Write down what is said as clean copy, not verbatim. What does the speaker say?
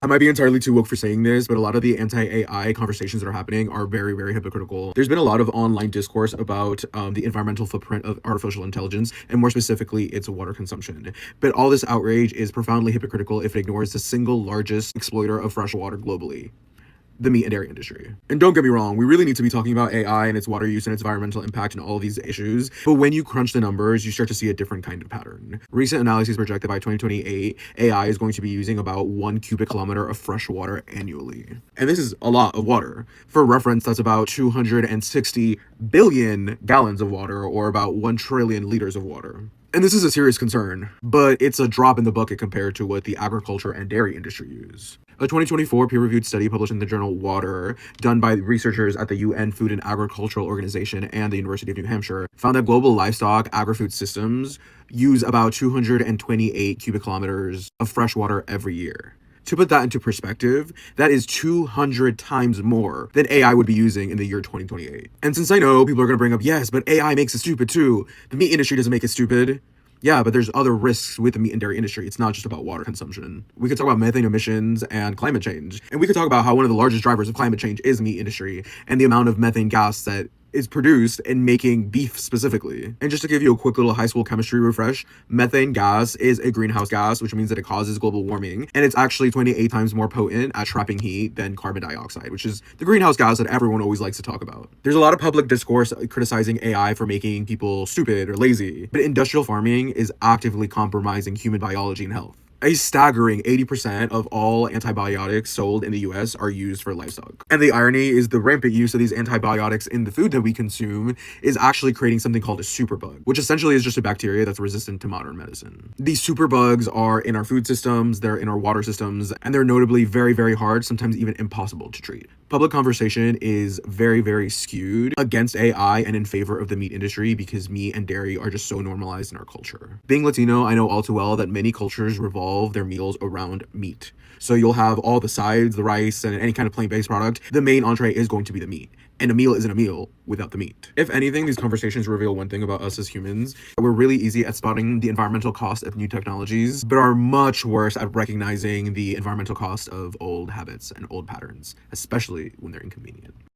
I might be entirely too woke for saying this, but a lot of the anti-AI conversations that are happening are very, very hypocritical. There's been a lot of online discourse about the environmental footprint of artificial intelligence, and more specifically, its water consumption. But all this outrage is profoundly hypocritical if it ignores the single largest exploiter of fresh water globally, the meat and dairy industry. And don't get me wrong, we really need to be talking about AI and its water use and its environmental impact and all of these issues. But when you crunch the numbers, you start to see a different kind of pattern. Recent analyses project that by 2028, AI is going to be using about 1 cubic kilometer of fresh water annually. And this is a lot of water. For reference, that's about 260 billion gallons of water, or about 1 trillion liters of water. And this is a serious concern, but it's a drop in the bucket compared to what the agriculture and dairy industry use. A 2024 peer-reviewed study published in the journal Water, done by researchers at the UN Food and Agricultural Organization and the University of New Hampshire, found that global livestock agri-food systems use about 228 cubic kilometers of fresh water every year. To put that into perspective, that is 200 times more than AI would be using in the year 2028. And since I know people are going to bring up, yes, but AI makes it stupid too. The meat industry doesn't make it stupid. Yeah, but there's other risks with the meat and dairy industry. It's not just about water consumption. We could talk about methane emissions and climate change. And we could talk about how one of the largest drivers of climate change is the meat industry and the amount of methane gas that is produced in making beef specifically. And just to give you a quick little high school chemistry refresh, methane gas is a greenhouse gas, which means that it causes global warming. And it's actually 28 times more potent at trapping heat than carbon dioxide, which is the greenhouse gas that everyone always likes to talk about. There's a lot of public discourse criticizing AI for making people stupid or lazy, but industrial farming is actively compromising human biology and health. A staggering 80% of all antibiotics sold in the US are used for livestock. And the irony is the rampant use of these antibiotics in the food that we consume is actually creating something called a superbug, which essentially is just a bacteria that's resistant to modern medicine. These superbugs are in our food systems, they're in our water systems, and they're notably very, very hard, sometimes even impossible to treat. Public conversation is very, very skewed against AI and in favor of the meat industry because meat and dairy are just so normalized in our culture. Being Latino, I know all too well that many cultures revolve their meals around meat. So you'll have all the sides, the rice, and any kind of plant-based product. The main entree is going to be the meat. And a meal isn't a meal without the meat. If anything, these conversations reveal one thing about us as humans. We're really easy at spotting the environmental cost of new technologies, but are much worse at recognizing the environmental cost of old habits and old patterns, especially when they're inconvenient.